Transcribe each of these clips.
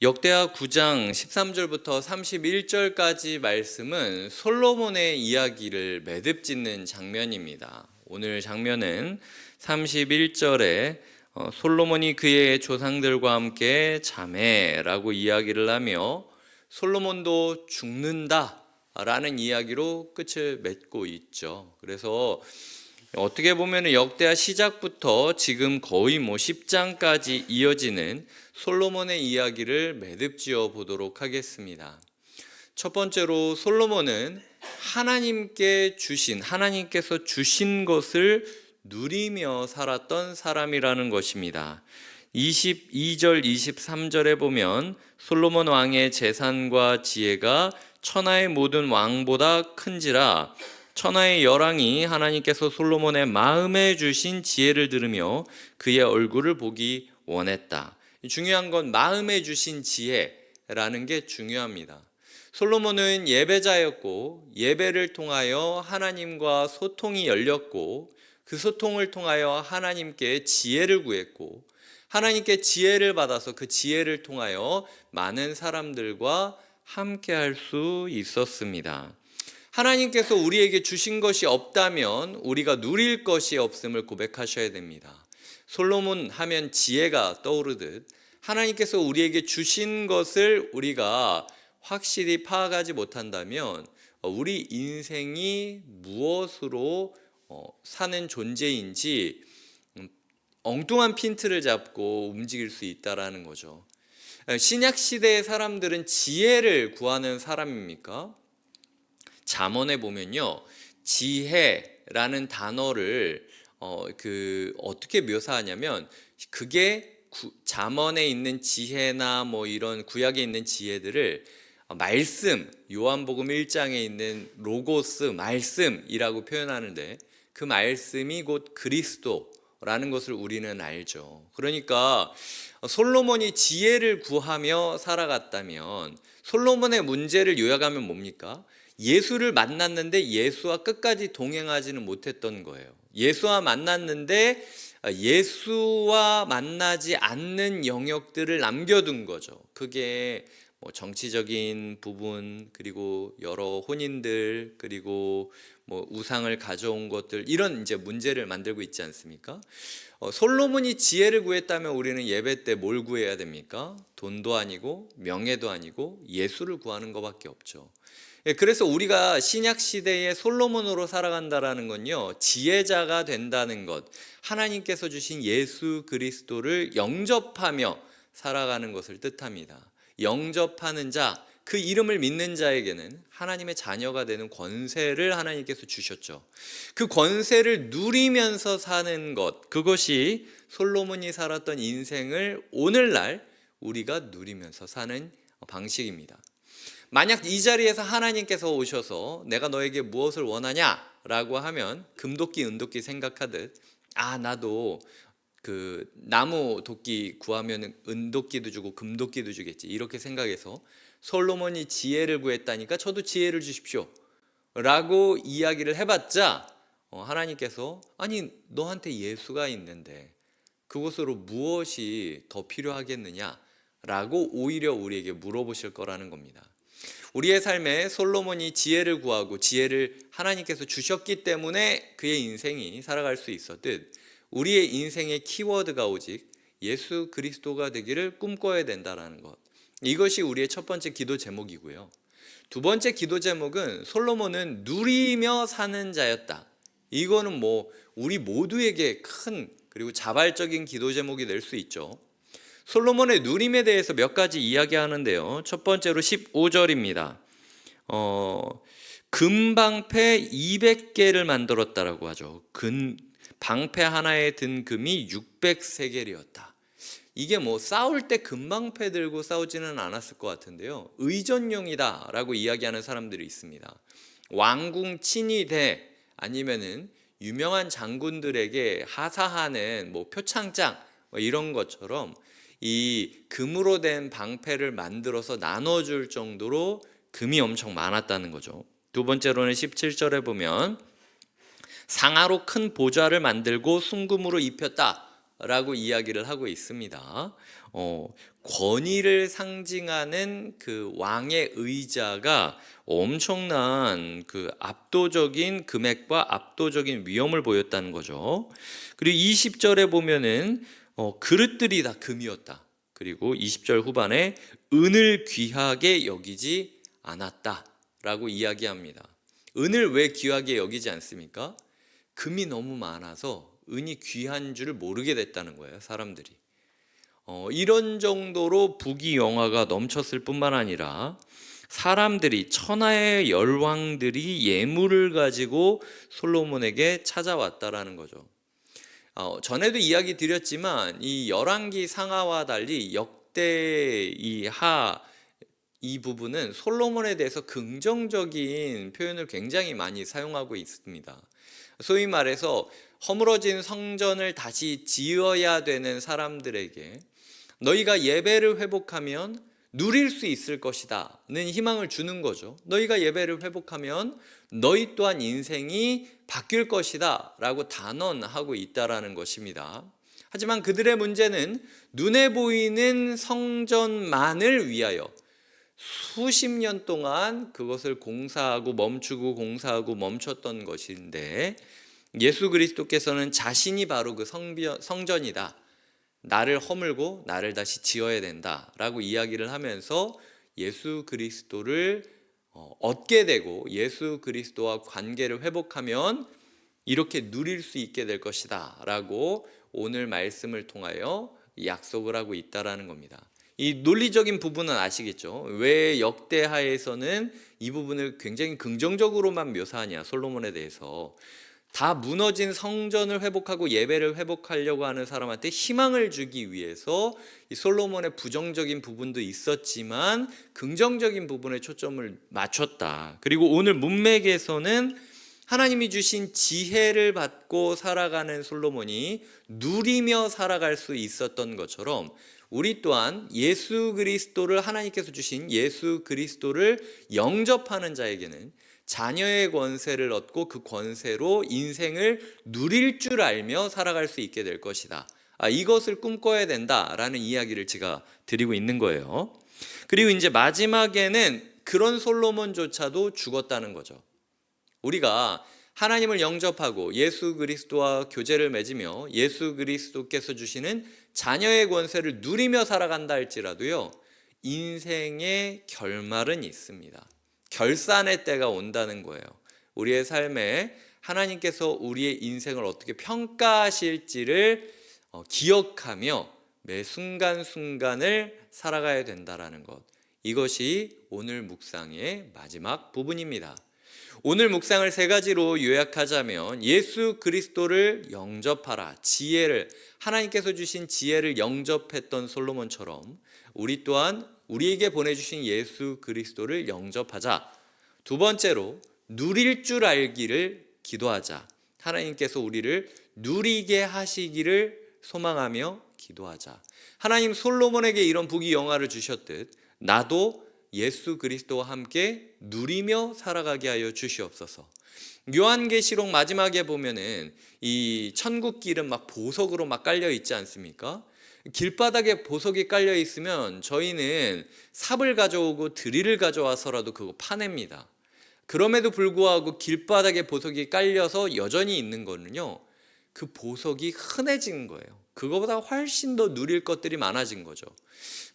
역대하 9장 13절부터 31절까지 말씀은 솔로몬의 이야기를 매듭짓는 장면입니다. 오늘 장면은 31절에 솔로몬이 그의 조상들과 함께 자매라고 이야기를 하며 솔로몬도 죽는다라는 이야기로 끝을 맺고 있죠. 그래서 어떻게 보면 역대하 시작부터 지금 거의 10장까지 이어지는 솔로몬의 이야기를 매듭지어 보도록 하겠습니다. 첫 번째로 솔로몬은 하나님께서 주신 것을 누리며 살았던 사람이라는 것입니다. 22절, 23절에 보면 솔로몬 왕의 재산과 지혜가 천하의 모든 왕보다 큰지라 천하의 열왕이 하나님께서 솔로몬의 마음에 주신 지혜를 들으며 그의 얼굴을 보기 원했다. 중요한 건 마음에 주신 지혜라는 게 중요합니다. 솔로몬은 예배자였고 예배를 통하여 하나님과 소통이 열렸고 그 소통을 통하여 하나님께 지혜를 구했고 하나님께 지혜를 받아서 그 지혜를 통하여 많은 사람들과 함께 할 수 있었습니다. 하나님께서 우리에게 주신 것이 없다면 우리가 누릴 것이 없음을 고백하셔야 됩니다. 솔로몬 하면 지혜가 떠오르듯 하나님께서 우리에게 주신 것을 우리가 확실히 파악하지 못한다면 우리 인생이 무엇으로 사는 존재인지 엉뚱한 핀트를 잡고 움직일 수 있다라는 거죠. 신약 시대의 사람들은 지혜를 구하는 사람입니까? 잠언에 보면요, 지혜라는 단어를 어떻게 묘사하냐면 그게 잠언에 있는 지혜나 이런 구약에 있는 지혜들을 말씀, 요한복음 1장에 있는 로고스, 말씀이라고 표현하는데 그 말씀이 곧 그리스도라는 것을 우리는 알죠. 그러니까 솔로몬이 지혜를 구하며 살아갔다면 솔로몬의 문제를 요약하면 뭡니까? 예수를 만났는데 예수와 끝까지 동행하지는 못했던 거예요. 예수와 만났는데 예수와 만나지 않는 영역들을 남겨둔 거죠. 그게 정치적인 부분, 그리고 여러 혼인들, 그리고 우상을 가져온 것들, 이런 이제 문제를 만들고 있지 않습니까? 솔로몬이 지혜를 구했다면 우리는 예배 때 뭘 구해야 됩니까? 돈도 아니고 명예도 아니고 예수를 구하는 것밖에 없죠. 그래서 우리가 신약 시대의 솔로몬으로 살아간다라는 건요, 지혜자가 된다는 것, 하나님께서 주신 예수 그리스도를 영접하며 살아가는 것을 뜻합니다. 영접하는 자, 그 이름을 믿는 자에게는 하나님의 자녀가 되는 권세를 하나님께서 주셨죠. 그 권세를 누리면서 사는 것, 그것이 솔로몬이 살았던 인생을 오늘날 우리가 누리면서 사는 방식입니다. 만약 이 자리에서 하나님께서 오셔서 내가 너에게 무엇을 원하냐라고 하면 금도끼 은도끼 생각하듯 나도 그 나무 도끼 구하면 은도끼도 주고 금도끼도 주겠지, 이렇게 생각해서 솔로몬이 지혜를 구했다니까 저도 지혜를 주십시오 라고 이야기를 해봤자 하나님께서 아니 너한테 예수가 있는데 그것으로 무엇이 더 필요하겠느냐라고 오히려 우리에게 물어보실 거라는 겁니다. 우리의 삶에 솔로몬이 지혜를 구하고 지혜를 하나님께서 주셨기 때문에 그의 인생이 살아갈 수 있었듯 우리의 인생의 키워드가 오직 예수 그리스도가 되기를 꿈꿔야 된다는 것, 이것이 우리의 첫 번째 기도 제목이고요. 두 번째 기도 제목은 솔로몬은 누리며 사는 자였다. 이거는 우리 모두에게 큰 그리고 자발적인 기도 제목이 될 수 있죠. 솔로몬의 누림에 대해서 몇 가지 이야기하는데요. 첫 번째로 15절입니다. 금방패 200개를 만들었다라고 하죠. 방패 하나에 든 금이 600세겔이었다. 이게 싸울 때 금방패 들고 싸우지는 않았을 것 같은데요, 의전용이다 라고 이야기하는 사람들이 있습니다. 왕궁 친위대 아니면은 유명한 장군들에게 하사하는 표창장 이런 것처럼 이 금으로 된 방패를 만들어서 나눠줄 정도로 금이 엄청 많았다는 거죠. 두 번째로는 17절에 보면 상아로 큰 보좌를 만들고 순금으로 입혔다라고 이야기를 하고 있습니다. 권위를 상징하는 그 왕의 의자가 엄청난 그 압도적인 금액과 압도적인 위엄을 보였다는 거죠. 그리고 20절에 보면은 그릇들이 다 금이었다. 그리고 20절 후반에 은을 귀하게 여기지 않았다라고 이야기합니다. 은을 왜 귀하게 여기지 않습니까? 금이 너무 많아서 은이 귀한 줄을 모르게 됐다는 거예요, 사람들이. 이런 정도로 부귀영화가 넘쳤을 뿐만 아니라 사람들이, 천하의 열왕들이 예물을 가지고 솔로몬에게 찾아왔다라는 거죠. 전에도 이야기 드렸지만 이 열왕기 상하와 달리 역대 이 부분은 솔로몬에 대해서 긍정적인 표현을 굉장히 많이 사용하고 있습니다. 소위 말해서 허물어진 성전을 다시 지어야 되는 사람들에게 너희가 예배를 회복하면 누릴 수 있을 것이다는 희망을 주는 거죠. 너희가 예배를 회복하면 너희 또한 인생이 바뀔 것이다 라고 단언하고 있다라는 것입니다. 하지만 그들의 문제는 눈에 보이는 성전만을 위하여 수십 년 동안 그것을 공사하고 공사하고 멈췄던 것인데, 예수 그리스도께서는 자신이 바로 그 성전이다, 나를 허물고 나를 다시 지어야 된다라고 이야기를 하면서 예수 그리스도를 얻게 되고 예수 그리스도와 관계를 회복하면 이렇게 누릴 수 있게 될 것이다 라고 오늘 말씀을 통하여 약속을 하고 있다라는 겁니다. 이 논리적인 부분은 아시겠죠? 왜 역대하에서는 이 부분을 굉장히 긍정적으로만 묘사하냐, 솔로몬에 대해서. 다 무너진 성전을 회복하고 예배를 회복하려고 하는 사람한테 희망을 주기 위해서 이 솔로몬의 부정적인 부분도 있었지만 긍정적인 부분에 초점을 맞췄다. 그리고 오늘 문맥에서는 하나님이 주신 지혜를 받고 살아가는 솔로몬이 누리며 살아갈 수 있었던 것처럼 우리 또한 예수 그리스도를, 하나님께서 주신 예수 그리스도를 영접하는 자에게는 자녀의 권세를 얻고 그 권세로 인생을 누릴 줄 알며 살아갈 수 있게 될 것이다. 이것을 꿈꿔야 된다라는 이야기를 제가 드리고 있는 거예요. 그리고 이제 마지막에는 그런 솔로몬조차도 죽었다는 거죠. 우리가 하나님을 영접하고 예수 그리스도와 교제를 맺으며 예수 그리스도께서 주시는 자녀의 권세를 누리며 살아간다 할지라도요, 인생의 결말은 있습니다. 결산의 때가 온다는 거예요. 우리의 삶에 하나님께서 우리의 인생을 어떻게 평가하실지를 기억하며 매 순간순간을 살아가야 된다는 것, 이것이 오늘 묵상의 마지막 부분입니다. 오늘 묵상을 세 가지로 요약하자면, 예수 그리스도를 영접하라, 하나님께서 주신 지혜를 영접했던 솔로몬처럼 우리 또한 우리에게 보내주신 예수 그리스도를 영접하자. 두 번째로, 누릴 줄 알기를 기도하자. 하나님께서 우리를 누리게 하시기를 소망하며 기도하자. 하나님 솔로몬에게 이런 부귀영화를 주셨듯 나도 예수 그리스도와 함께 누리며 살아가게 하여 주시옵소서. 요한계시록 마지막에 보면은 이 천국 길은 막 보석으로 막 깔려 있지 않습니까? 길바닥에 보석이 깔려 있으면 저희는 삽을 가져오고 드릴을 가져와서라도 그거 파냅니다. 그럼에도 불구하고 길바닥에 보석이 깔려서 여전히 있는 거는요, 그 보석이 흔해진 거예요. 그거보다 훨씬 더 누릴 것들이 많아진 거죠.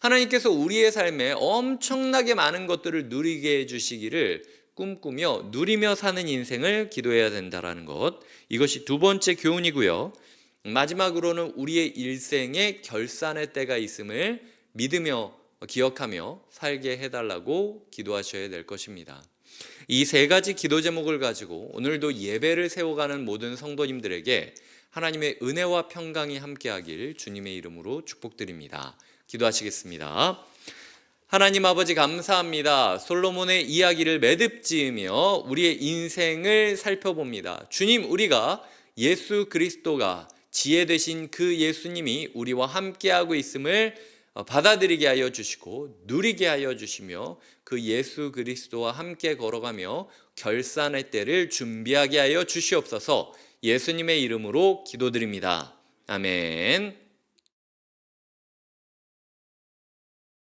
하나님께서 우리의 삶에 엄청나게 많은 것들을 누리게 해주시기를 꿈꾸며 누리며 사는 인생을 기도해야 된다는 것, 이것이 두 번째 교훈이고요. 마지막으로는 우리의 일생에 결산의 때가 있음을 믿으며 기억하며 살게 해달라고 기도하셔야 될 것입니다. 이 세 가지 기도 제목을 가지고 오늘도 예배를 세워가는 모든 성도님들에게 하나님의 은혜와 평강이 함께하길 주님의 이름으로 축복드립니다. 기도하시겠습니다. 하나님 아버지, 감사합니다. 솔로몬의 이야기를 매듭지으며 우리의 인생을 살펴봅니다. 주님, 우리가 예수 그리스도가 지혜 되신 그 예수님이 우리와 함께하고 있음을 받아들이게 하여 주시고 누리게 하여 주시며 그 예수 그리스도와 함께 걸어가며 결산의 때를 준비하게 하여 주시옵소서. 예수님의 이름으로 기도드립니다. 아멘.